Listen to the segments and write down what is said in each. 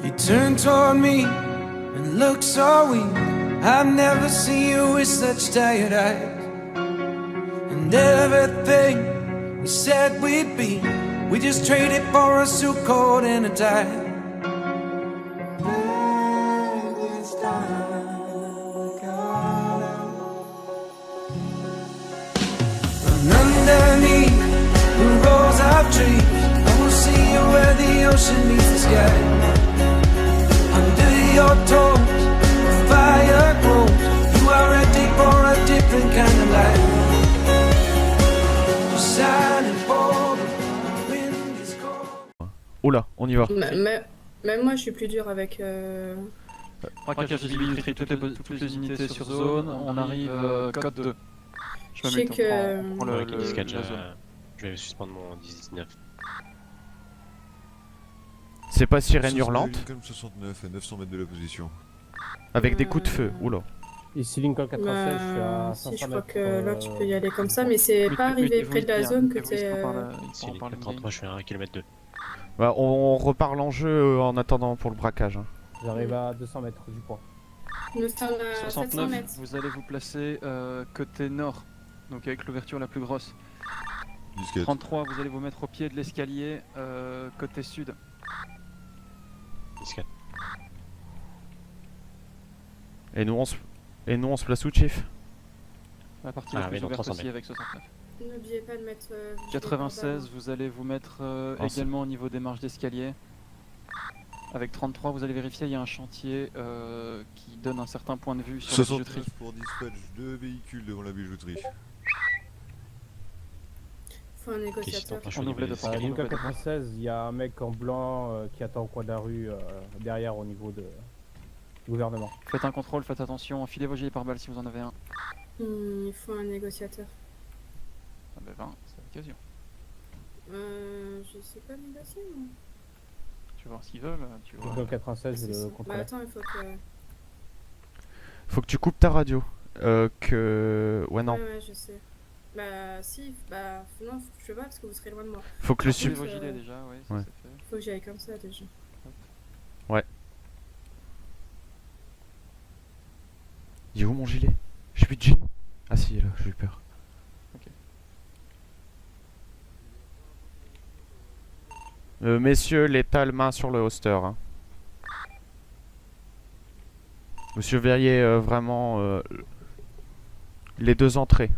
He turned toward me and looked so weak. I've never seen you with such tired eyes. And everything we said we'd be, we just traded for a suit coat and a tie. And underneath the rows of trees, I will see you where the ocean meets the sky. Under your toes, the fire grows. You are ready for a different kind of life. Just silent for the wind is cold. Oula, on y va. Même moi, je suis plus dur avec. Braquage civil, toutes les unités sur zone, on arrive code 2. Je sais que. On prend le, la zone. je vais suspendre mon 19. C'est pas sirène hurlante. Lincoln 69 à 900 mètres de la position. Avec des coups de feu. Oula. Ici Lincoln 96, je suis à 500 Si, je crois mètres, que là, tu peux y aller comme ça, mais c'est pas arrivé près de la zone que t'es. Si les 33, je fais 1 km 2. Bah, on reparle en jeu en attendant pour le braquage. Hein. J'arrive à 200 mètres du point. Nous sommes à 700 69, mètres. vous allez vous placer côté nord, donc avec l'ouverture la plus grosse. Disquette. 33, vous allez vous mettre au pied de l'escalier côté sud. Disquette. Et nous on se place où, Chief? La partie la plus dans ouverte 300 aussi mètres. avec 69. N'oubliez pas de mettre. 96, vous allez vous mettre également au niveau des marches d'escalier. Avec 33, vous allez vérifier, il y a un chantier qui donne un certain point de vue sur la bijouterie. 69 pour dispatch, 2 véhicules devant la bijouterie. Faut un négociateur. On ouvre les deux. À Lincoln 96, il y a un mec en blanc qui attend au coin de la rue derrière au niveau du gouvernement. Faites un contrôle, faites attention, enfilez vos gilets pare-balles si vous en avez un. Il faut un négociateur. Ah bah 20, c'est l'occasion. Je sais pas négocier, moi. Tu vas voir ce qu'ils veulent, tu vois. Lincoln 96, je le Bah contrôle. attends, il faut que. Faut que tu coupes ta radio. Ouais, non. Ouais, je sais. Bah si, bah non, je sais pas parce que vous serez loin de moi. Faut que le Enfilez sub. vos gilets déjà, oui, ça Ouais. c'est fait. Faut que j'aille comme ça déjà. Il est où mon gilet? J'ai plus de gilet. Ah si, là, j'ai eu peur. Messieurs, l'étal main sur le holster. Hein. Vous surveillez vraiment les deux entrées.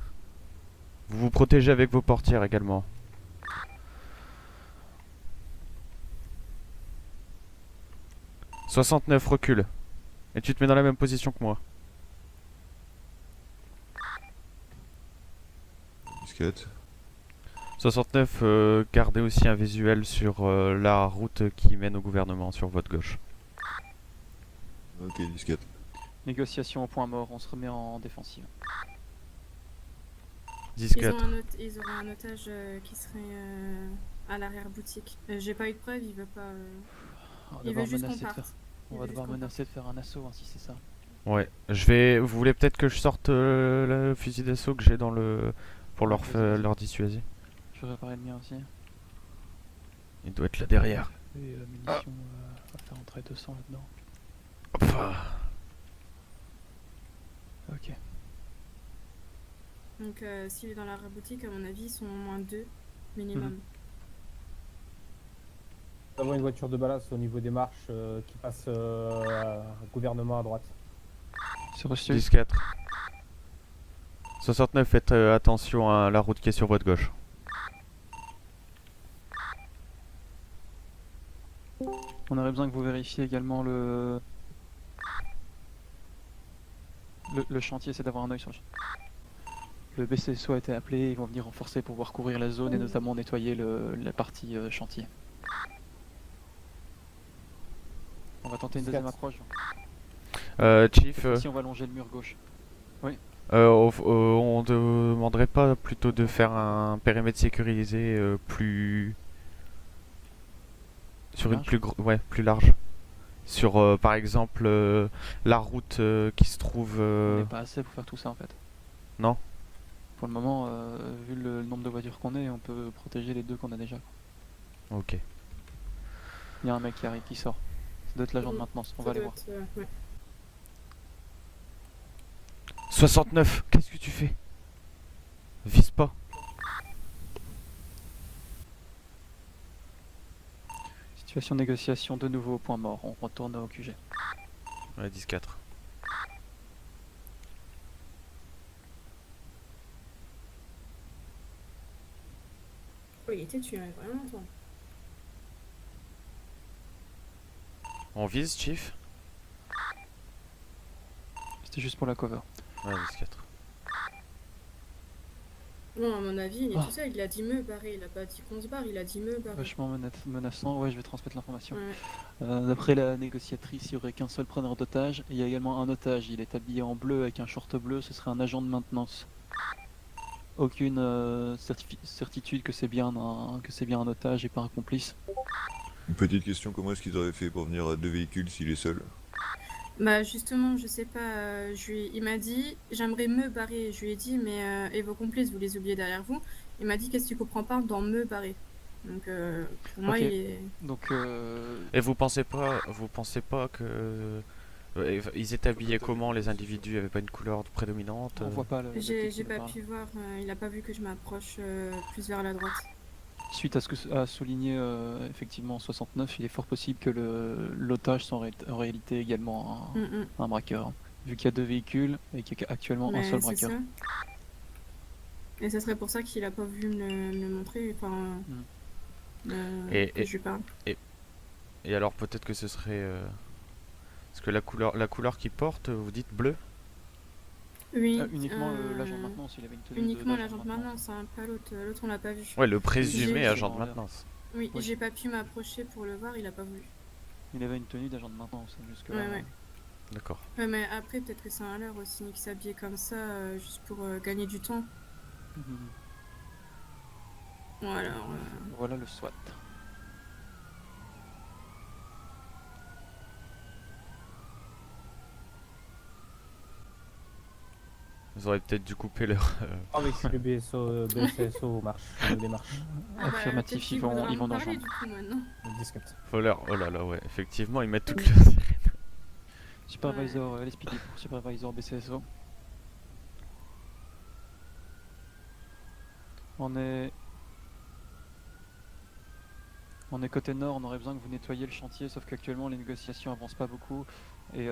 Vous vous protégez avec vos portières également. « 69, recule. Et tu te mets dans la même position que moi. Disquette. 69, gardez aussi un visuel sur la route qui mène au gouvernement sur votre gauche. Ok, disquette. Négociation au point mort, on se remet en défensive. Disquette. Ils auront un otage qui serait à l'arrière-boutique. J'ai pas eu de preuve, il veut pas. Il veut juste qu'on parte. On va devoir menacer de faire un assaut hein, si c'est ça. Ouais, je vais. Vous voulez peut-être que je sorte le fusil d'assaut que j'ai dans le. Pour leur dissuader. Je vais réparer le mien aussi. Il doit être là derrière. Et munitions, on va faire entrer 200 là-dedans. Hop. Ok. Donc s'il est dans l'arrière-boutique, à mon avis, ils sont au moins 2 minimum. Nous avons une voiture de balance au niveau des marches qui passe gouvernement à droite. C'est reçu. 10-4. 69, faites attention à la route qui est sur votre gauche. On aurait besoin que vous vérifiez également le chantier, c'est d'avoir un œil sur le chantier. Le BCSO a été appelé, ils vont venir renforcer pour pouvoir couvrir la zone et notamment nettoyer la partie chantier. On va tenter une deuxième approche. Chief, Si on va longer le mur gauche. Oui. on demanderait pas plutôt de faire un périmètre sécurisé plus. Sur une plus large. Sur par exemple la route qui se trouve. On n'est pas assez pour faire tout ça en fait. Non. Pour le moment, vu le nombre de voitures qu'on est, on peut protéger les deux qu'on a déjà. Ok. Il y a un mec qui arrive, qui sort. doit être l'agent de maintenance, on va aller voir. 69, qu'est-ce que tu fais? Vise pas. Situation négociation de nouveau au point mort, on retourne au QG. Ouais, 10-4. Oh, il était tué, vraiment longtemps. On vise, Chief? C'était juste pour la cover. Ouais, 10-4. Bon, à mon avis, il est tout seul, il a dit me barrer, il a pas dit qu'on se barre, il a dit me barrer. Vachement menaçant, ouais, je vais transmettre l'information. Ouais. D'après la négociatrice, il n'y aurait qu'un seul preneur d'otage. Il y a également un otage, il est habillé en bleu avec un short bleu, ce serait un agent de maintenance. Aucune certitude que c'est bien un otage et pas un complice. Une petite question, comment est-ce qu'ils auraient fait pour venir à 2 véhicules s'il est seul? Bah justement, je sais pas, il m'a dit j'aimerais me barrer, je lui ai dit mais et vos complices vous les oubliez derrière vous. Il m'a dit qu'est-ce que tu comprends pas dans me barrer. Donc pour moi il est... Donc Et vous pensez pas que ils étaient habillés comment les individus? Il y avait pas une couleur prédominante? on voit pas le J'ai type pas de pu voir, il a pas vu que je m'approche plus vers la droite. Suite à ce que a souligné effectivement 69, il est fort possible que l'otage soit en réalité également un braqueur. Vu qu'il y a 2 véhicules et qu'il y a actuellement un seul braqueur. Ça. Et ce serait pour ça qu'il a pas voulu me le montrer, enfin que je lui parle. Et alors peut-être que ce serait... Parce que la couleur qu'il porte, vous dites bleu? Oui. Uniquement l'agent de maintenance, il avait une tenue uniquement l'agent de maintenance, hein, pas l'autre. L'autre on l'a pas vu. Ouais, le présumé agent de maintenance. Oui, j'ai pas pu m'approcher pour le voir, il a pas voulu. Il avait une tenue d'agent de maintenance jusque là. Ouais. D'accord. Ouais, mais après peut-être que c'est un leurre aussi qui s'habillait comme ça juste pour gagner du temps. Voilà. Voilà le SWAT. Ils auraient peut-être dû couper leur... Avec le BSSO marche, démarche. Affirmatif, ils vont dans le champ. 10-4. Voleur, oh là là, ouais, effectivement, ils mettent toutes les sirènes. Supervisor, LSPD pour Supervisor BCSO. On est côté nord, on aurait besoin que vous nettoyiez le chantier, sauf qu'actuellement les négociations avancent pas beaucoup. Et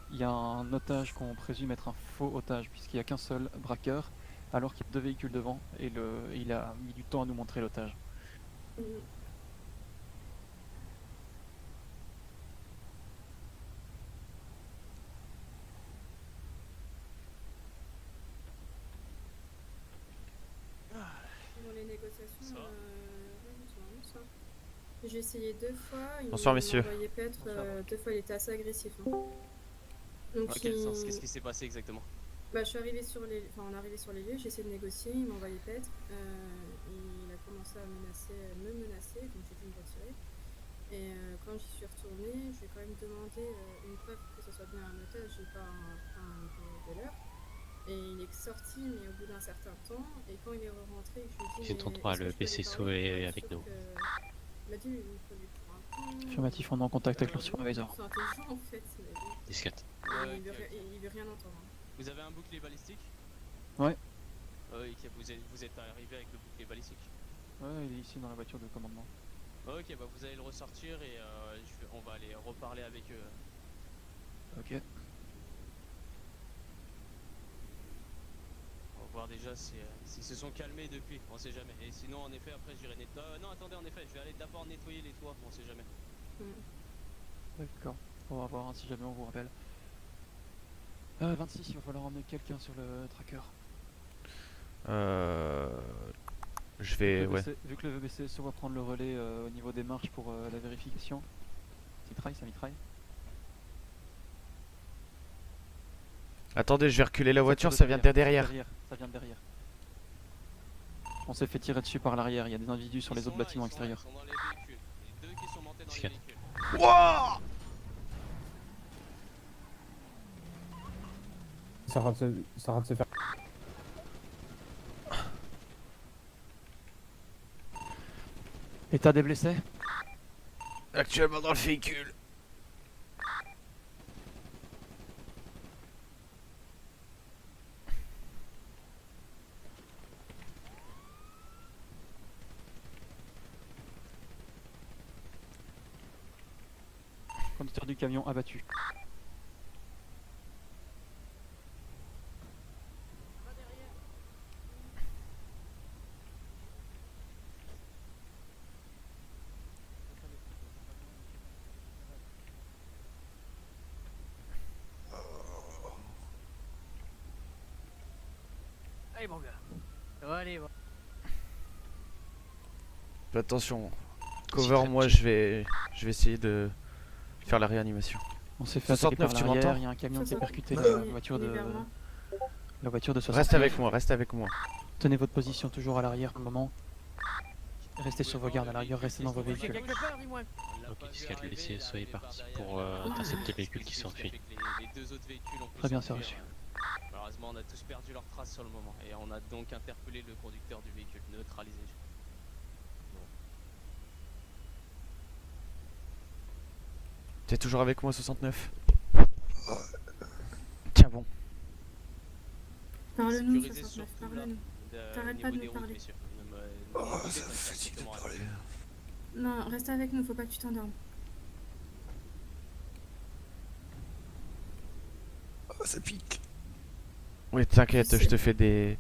il y a un otage qu'on présume être un faux otage, puisqu'il n'y a qu'un seul braqueur, alors qu'il y a 2 véhicules devant, et il a mis du temps à nous montrer l'otage. Dans les négociations, j'ai essayé 2 fois. Bonsoir messieurs. Peut-être 2 fois il était assez agressif. Hein. Donc, dans quel sens? Qu'est-ce qui s'est passé exactement? Bah, je suis arrivée sur les... on est arrivé sur les lieux, j'ai essayé de négocier, il m'a envoyé paître. Il a commencé à me menacer, donc j'ai dû me retirer. Et quand j'y suis retournée, je lui ai quand même demandé une preuve que ce soit bien un otage et pas un voleur. Et il est sorti, mais au bout d'un certain temps, et quand il est rentré, je lui ai dit... J'ai 33, le PCSO est avec nous. Il m'a dit, il me prenait pour un con. Affirmatif, on est en contact avec leur supervisor. C'est intelligent en fait, il m'a dit. 10-4. Il veut rien entendre. Vous avez un bouclier balistique? Ouais. Ok, vous êtes arrivé avec le bouclier balistique? Ouais, il est ici dans la voiture de commandement. Ok, bah vous allez le ressortir et on va aller reparler avec eux. Ok. On va voir déjà s'ils se sont calmés depuis, on sait jamais. Et sinon, en effet, après j'irai nettoyer. Non, attendez, en effet, je vais aller d'abord nettoyer les toits, on sait jamais. D'accord. On va voir si jamais on vous rappelle. 26, il va falloir emmener quelqu'un sur le tracker. Je vais... Ouais. Vu que le VBCSO va prendre le relais au niveau des marches pour la vérification. Ça mitraille. Attendez, je vais reculer la voiture, ça vient de derrière. Ça vient de derrière. On s'est fait tirer dessus par l'arrière, il y a des individus sur les autres bâtiments extérieurs. Ils sont dans les véhicules. Les 2 qui sont montés dans les véhicules. Wouah! Ça va se faire. État des blessés? Actuellement dans le véhicule. Conducteur du camion abattu. Allez mon gars. Ça va aller. Fais attention. Cover, moi je vais essayer de faire la réanimation. On s'est fait attaquer 69, par tu l'arrière, m'entends? il y a un camion qui a percuté Ouais, la il- voiture il est de... vers moi. La voiture de 69. Reste avec moi, reste avec moi. Tenez votre position toujours à l'arrière pour le moment. Restez sur vos gardes à l'arrière, restez dans vos J'ai véhicules. quelque part, dis-moi. Ok, Discat, laissez, soyez partis pour intercepter le véhicule qui s'enfuit. Les deux autres véhicules ont pu Très bien, c'est s'enfuir. reçu. Malheureusement, on a tous perdu leurs traces sur le moment et on a donc interpellé le conducteur du véhicule, neutralisé. T'es toujours avec moi 69? Tiens bon. Parle-nous, Sécurisez 69, surtout, là, parle-nous. T'arrêtes au pas de niveau nous des routes, parler. messieurs. Oh, ça me fatigue de parler. Non, reste avec nous, faut pas que tu t'endormes. Oh, ça pique. Oui, t'inquiète, je te fais des...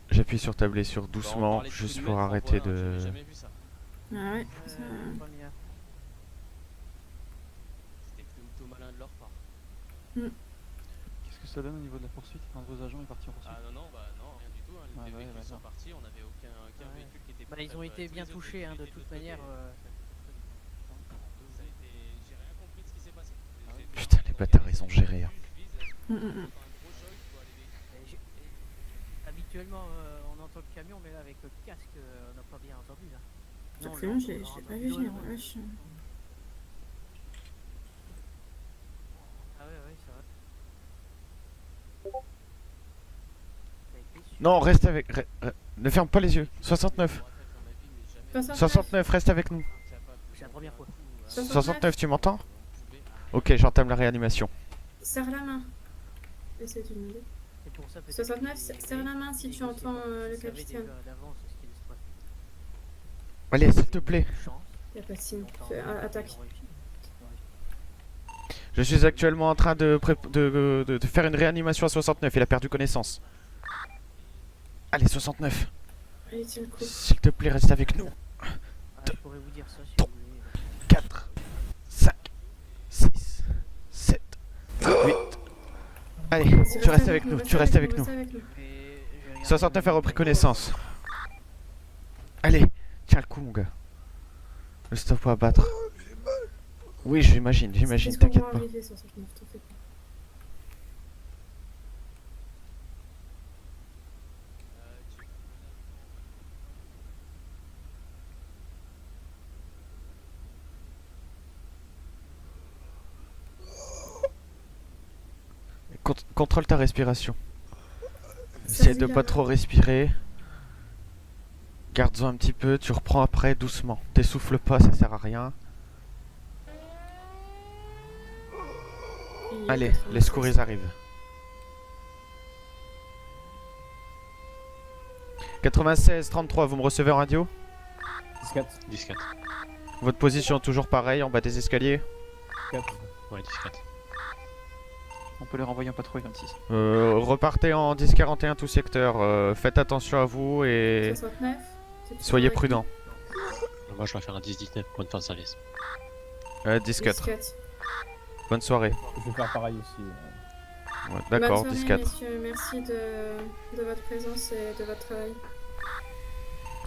J'appuie sur ta blessure On doucement, parlait de juste coups de pour maître, arrêter voilà, de... j'avais jamais vu ça. Ah ouais, ça... Première. C'était plutôt malin de leur part. Qu'est-ce que ça donne au niveau de la poursuite? Un de vos agents est parti en poursuite. Ah non, non, bah non, rien du tout. Hein. Les Ah deux ouais, véhicules sont d'accord. partis, on n'avait aucun Ouais. véhicule qui était Bah, ils ont été bien touchés, hein, de toute manière. J'ai rien compris de ce qui s'est passé. Putain, les bâtards, ils ont géré. Hein. Habituellement, on entend le camion, mais là, avec le casque, on n'a pas bien entendu. Là. Le Non, camion, là, je l'ai on pas a vu dans venir, le- wesh. Ah ouais, ouais, ça va. Ça a été sûr. Non, reste avec... Ne ferme pas les yeux. 69. 69, reste avec nous. C'est la première fois. 69, tu m'entends? Ok, j'entame la réanimation. Serre la main. Essaye de demander. C'est pour ça, peut-être 69, qu'il- serre la main si tu entends le il savait capitaine. déjà d'avance ce qui allait se passer. Allez, s'il te plaît. Chance. Y a pas de signe. Longtemps, Attaque. ils ont réussi. Je suis actuellement en train de faire une réanimation à 69. Il a perdu connaissance. Allez, 69. Allez, tiens le coup. S'il te plaît, reste avec nous. Ah, je pourrais vous dire ça si Ton- vous voulez. 4, 5, 6, 7, 8. Allez, Vas-y, tu restes avec nous, tu restes avec nous. reste avec nous. Et je regarde 69 a le- repris connaissance. Allez, tiens le coup, mon gars. Le stop à battre. Oui, j'imagine, Qu'est-ce qu'on t'inquiète va pas. arriver, 69, t'en fais pas. Contrôle ta respiration. Ça, Essaye de c'est pas bien. trop respirer. Garde-en un petit peu, tu reprends après doucement. T'essouffles pas, ça sert à rien. Il est Allez, 96. les secours ils arrivent. 96, 33, vous me recevez en radio? 4, 10-4. Votre position toujours pareille en bas des escaliers? 4. Ouais, 10-4. On peut les renvoyer en patrouille 26. Repartez en 10-41 tout secteur. Faites attention à vous et 69. t'es toujours soyez avec prudents. Moi, je vais faire un 10-19 pour une fin de service. 10-4. 10-4. Bonne soirée. Je vais faire pareil aussi. Ouais, d'accord, Bonne soirée, 10-4. messieurs. Merci de votre présence et de votre travail.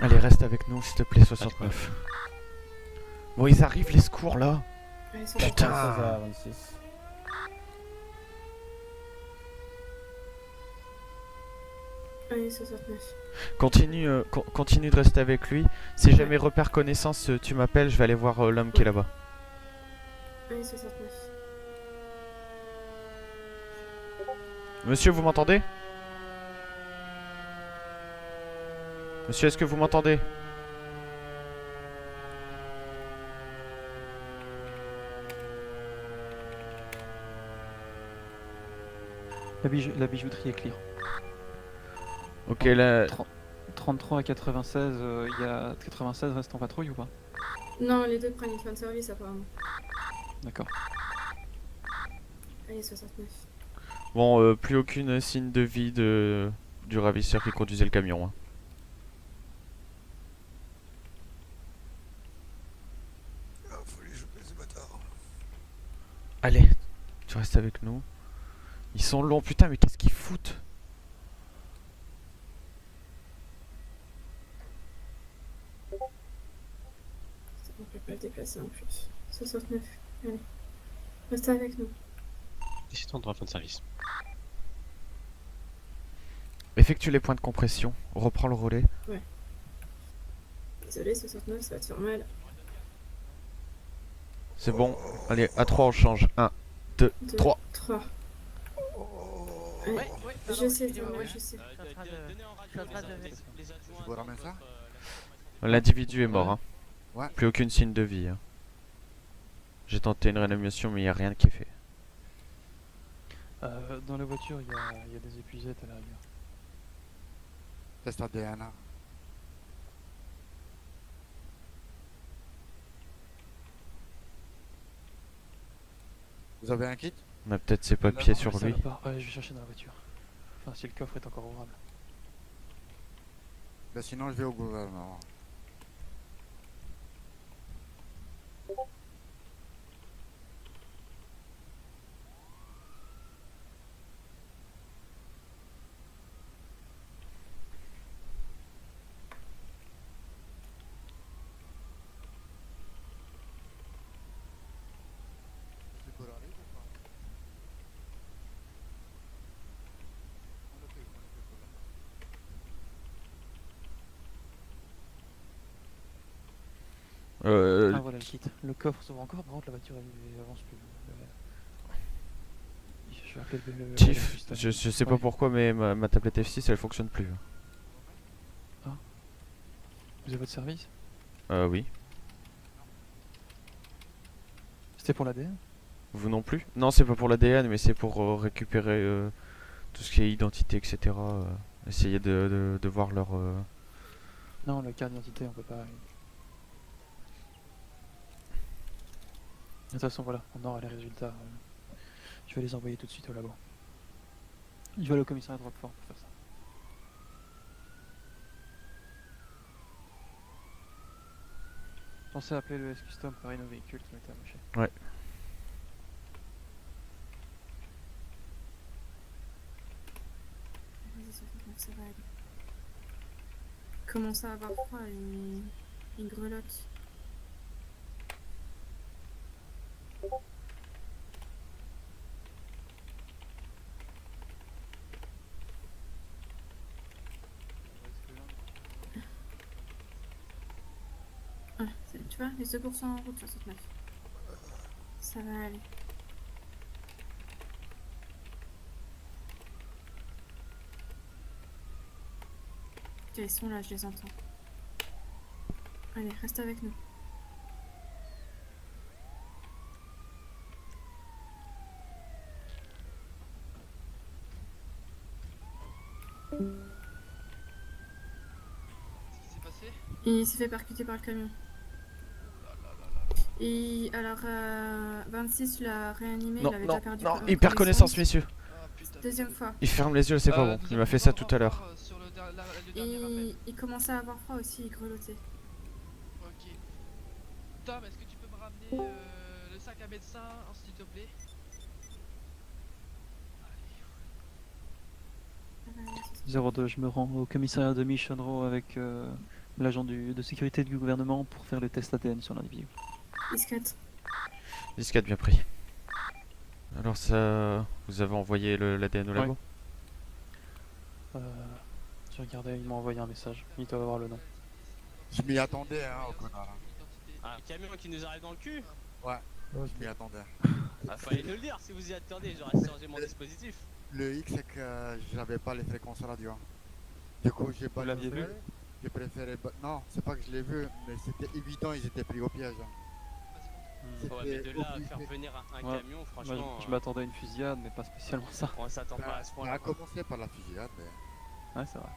Allez, reste avec nous s'il te plaît, 69. Bon, ils arrivent les secours là. Allez, sur Putain. 16 à 26. Allez, 69. Continue de rester avec lui. Si jamais repère connaissance, tu m'appelles, je vais aller voir l'homme qui est là-bas. Allez, 69. Monsieur, vous m'entendez? Monsieur, est-ce que vous m'entendez? La bijouterie est clear. Ok, là... 33 à 96, il y a 96 reste en patrouille ou pas? Non, les deux prennent une fin de service apparemment. D'accord. Allez, 69. Bon, plus aucune signe de vie du ravisseur qui conduisait le camion. Hein. Ah, faut les choper ces bâtards. Allez, tu restes avec nous. Ils sont longs, putain, mais qu'est-ce qu'ils foutent? On peut pas le déplacer en plus. 69. Allez. Restez avec nous. Décidons de reprendre service. Effectue les points de compression. Reprends le relais. Désolé, 69, ça va te faire mal. C'est bon. Allez, à 3 on change. 1, 2, 2, 3. 3. Ouais, Je sais, Thomas, je sais. Donnez en radio je suis en train de- les adjoints. peux ramener ça L'individu est mort. Hein. Ouais. Plus aucune signe de vie. Hein. J'ai tenté une réanimation, mais il n'y a rien qui est fait. Dans la voiture, il y a des épuisettes à l'arrière. Test ADN. Vous avez un kit? On a peut-être ses papiers sur Ça lui. va pas. Ouais, je vais chercher dans la voiture. Enfin, si le coffre est encore ouvrable. Ben, sinon, je vais au gouvernement. Ah voilà le kit. Le coffre s'ouvre encore, par contre la voiture elle avance plus. Je vais appeler le Chief, système. je sais pas Ouais. pourquoi, mais ma tablette F6 elle fonctionne plus. Vous avez votre service? Oui. C'était pour l'ADN? Vous non plus? Non, c'est pas pour l'ADN, mais c'est pour récupérer tout ce qui est identité, etc. Essayer de voir leur. Non, la carte d'identité on peut pas. De toute façon voilà, on aura les résultats. Je vais les envoyer tout de suite au labo. Je vais aller au commissariat de Roquefort pour faire ça. Pensez à appeler le S-Custom par nos véhicules qui ont été amochés. Ouais. Vas-y, 69, ça va aller. Il commence à avoir froid, il grelotte. Ah, tu vois, les secours sont en route, 69. Ça va aller. Ok, ils sont là, je les entends. Allez, reste avec nous. Qu'est-ce qui s'est passé? Il s'est fait percuter par le camion. Et alors, 26 l'a réanimé, Non, il avait non, déjà perdu non, il perd connaissance, messieurs. Ah putain. Deuxième fois. Il ferme les yeux, c'est pas bon. Il m'a fait ça tout à l'heure. Sur le dernier appel. Il commençait à avoir froid aussi, il grelottait. Ok. Tom, est-ce que tu peux me ramener le sac à médecin, s'il te plaît? Ça va aller, 69. 02, je me rends au commissariat de Michonneau avec l'agent de sécurité du gouvernement pour faire le test ADN sur l'individu. 10-4. 10-4 bien pris. Alors ça... Vous avez envoyé l'ADN au labo? Je regardais, il m'a envoyé un message. Il doit avoir le nom. Je m'y attendais, hein, au connard. Un camion qui nous arrive dans le cul? Je m'y attendais. Ah, fallait nous le dire si vous y attendez, j'aurais changé mon dispositif. Le X, c'est que j'avais pas les fréquences radio. Du coup, j'ai pas. Vous l'aviez vu? J'ai préféré. Non, c'est pas que je l'ai vu, mais c'était évident, ils étaient pris au piège. Hein. Ouais, mais de C'était là à obligé. faire venir un Ouais. camion, Moi, franchement, je m'attendais à une fusillade, mais pas spécialement ça. on s'attend pas à ce Ça point-là. a quoi. commencé par la fusillade, mais. Ouais, c'est vrai.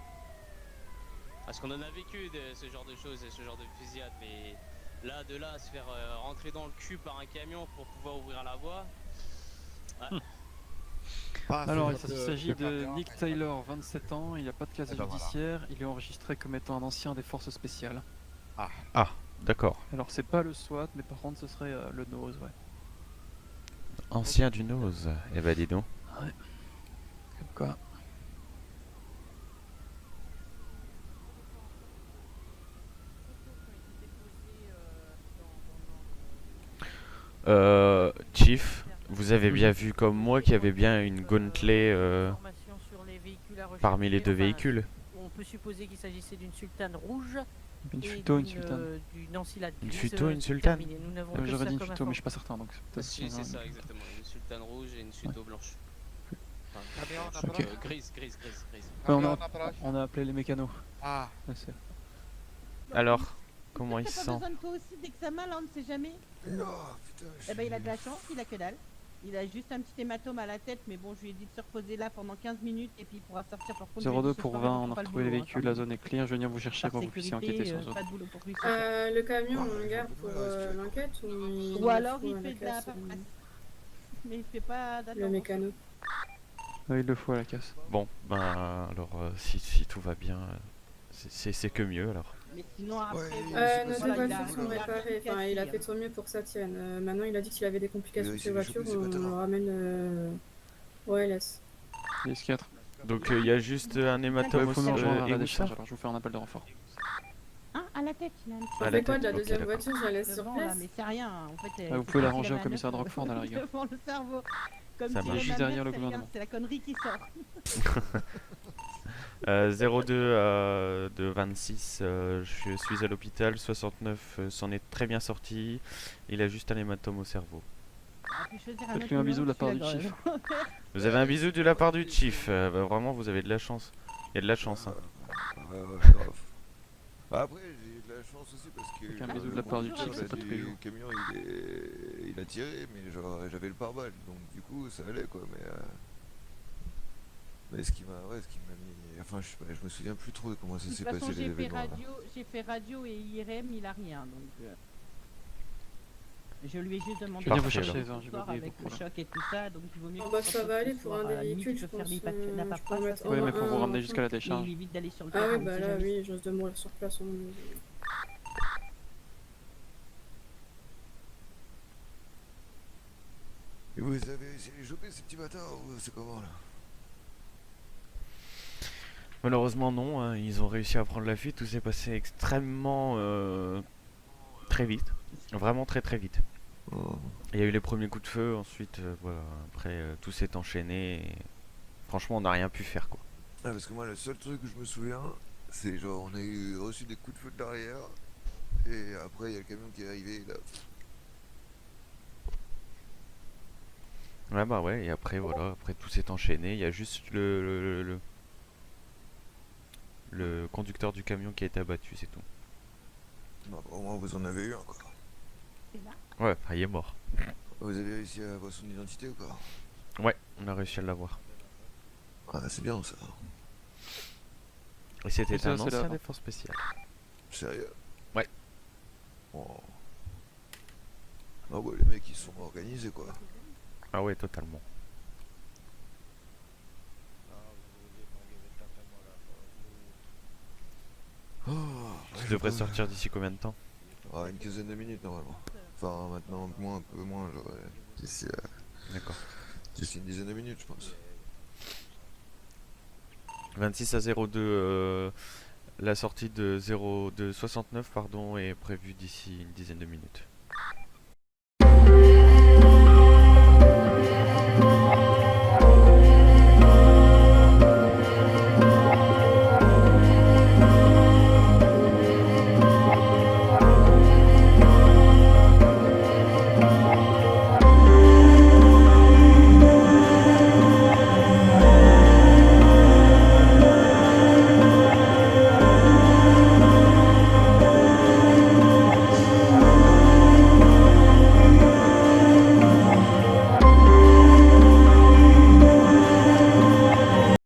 Parce qu'on en a vécu de ce genre de choses et ce genre de fusillade, mais Là, de là à se faire rentrer dans le cul par un camion pour pouvoir ouvrir la voie. Ouais. Alors, il s'agit de Nick Taylor, 27 ans, il n'a pas de casier judiciaire, il est enregistré comme étant un ancien des forces spéciales. Ah, d'accord. Alors, c'est pas le SWAT, mais par contre, ce serait le NOS, ouais. Ancien du Nose. Eh ben dis donc. Ouais. Comme quoi. Chief, vous avez bien vu comme moi qu'il y avait bien une gauntlet parmi les deux véhicules. On peut supposer qu'il s'agissait d'une sultane rouge. Une et futo, une d'une, sultane. d'une ensilade Une grise, futo, une c'est sultane terminé. Nous n'avons que J'aurais ça dit une comme futo, mais je suis pas certain, donc c'est peut-être. Si, c'est ça, exactement. Une sultane rouge et une suto blanche. Enfin, Ok. grise. Ouais, on a appelé les mécanos. Ah, Ouais, c'est- Alors, comment il T'as se pas sent? besoin de toi aussi d'examen là, on ne sait jamais. Eh ben il a de la chance, il a que dalle. Il a juste un petit hématome à la tête, mais bon, je lui ai dit de se reposer là pendant 15 minutes et puis il pourra sortir par contre. 02 pour 20, on a retrouvé les véhicules, la zone est clear, je viens vous chercher pour que vous puissiez enquêter sur zone. Pas de boulot pour lui. Le camion, on le garde pour l'enquête ou Ou alors faut il à fait de la casse, paperasse. Mais il fait pas le d'attente. mécano. Ouais, il le faut à la casse. Bon, ben alors si tout va bien, c'est que mieux alors. Mais sinon après. Nos voilà, il a- voitures sont il a réparées, rien enfin il a cassé, fait de son mieux pour que ça tienne. Maintenant il a dit qu'il avait des complications Oui, sur ses c'est voitures, chopé ce on matin. le ramène au LS. Les 4. Donc il y a juste un hématome Vous pouvez me aussi, rejoindre à et la où décharge, ça? alors je vous fais un appel de renfort. Hein, à la tête, il a un petit On À fait la quoi tête, de la ok, deuxième d'accord. voiture? Je la laisse sur devant, là, place. mais c'est rien. En fait, vous c'est pouvez la parce ranger qu'il au avait un commissariat de œuf Roquefort, à la rigueur. devant le cerveau. Comme Ça dirait marche. ma Juste mère, derrière le c'est rien, gouvernement. c'est la connerie qui sort. 02 de 26, je suis à l'hôpital, 69 s'en est très bien sorti, il a juste un hématome au cerveau. Faites-lui un bisou de la part du chief. Vous avez un bisou de la part du chief, bah, vraiment vous avez de la chance. Il y a de la chance. Hein. Grave. Après, j'ai eu de la chance aussi parce que Avec un bisou de la part du chief, c'est pas tous les le jours. camion il a tiré, mais genre j'avais le pare-balles, donc du coup ça allait quoi. Mais ce qui m'a mis, enfin je sais pas, je me souviens plus trop de comment ça De s'est toute façon, passé les événements. Là. j'ai fait radio et IRM, il a rien. Donc, je lui ai juste demandé Je viens vous Parfait, chercher, alors. hein, j'ai pas oublié avec vos le problèmes. choc et tout ça, donc il vaut mieux. Oh, bah, ça va aller pour un des véhicules, je faire pense, les papiers, la je peux paperasse, mettre ça, Oui, en mais faut vous un, ramener jusqu'à la il décharge. évite d'aller sur le Ah terrain, oui, on bah sait là, jamais. oui, j'ose de mourir sur place. Et vous avez essayé de les choper ces petits bâtards ou c'est comment là? Malheureusement non, hein, ils ont réussi à prendre la fuite, tout s'est passé extrêmement très vite, vraiment très vite. Oh. Il y a eu les premiers coups de feu, ensuite voilà, après tout s'est enchaîné et franchement on n'a rien pu faire quoi. Ah, parce que moi le seul truc que je me souviens, c'est genre on a reçu des coups de feu de l'arrière et après il y a le camion qui est arrivé et là. Ouais bah ouais, et après voilà, après tout s'est enchaîné, il y a juste le conducteur du camion qui a été abattu, c'est tout. Bah, au moins vous en avez eu un quoi. Ouais, enfin, il est mort. Vous avez réussi à avoir son identité ou pas? Ouais, on a réussi à l'avoir. Ah c'est bien ça. Et c'était Et ça, un c'est ancien là. des forces spéciales. Sérieux? Ouais. Oh. Ah ouais les mecs ils sont organisés quoi. Ah ouais, totalement. Oh, Tu devrais sortir d'ici combien de temps? Ah, une quinzaine de minutes normalement. Enfin maintenant un peu moins genre d'ici D'accord. une dizaine de minutes je pense. 26 à 02, la sortie de 69 pardon, est prévue d'ici une dizaine de minutes.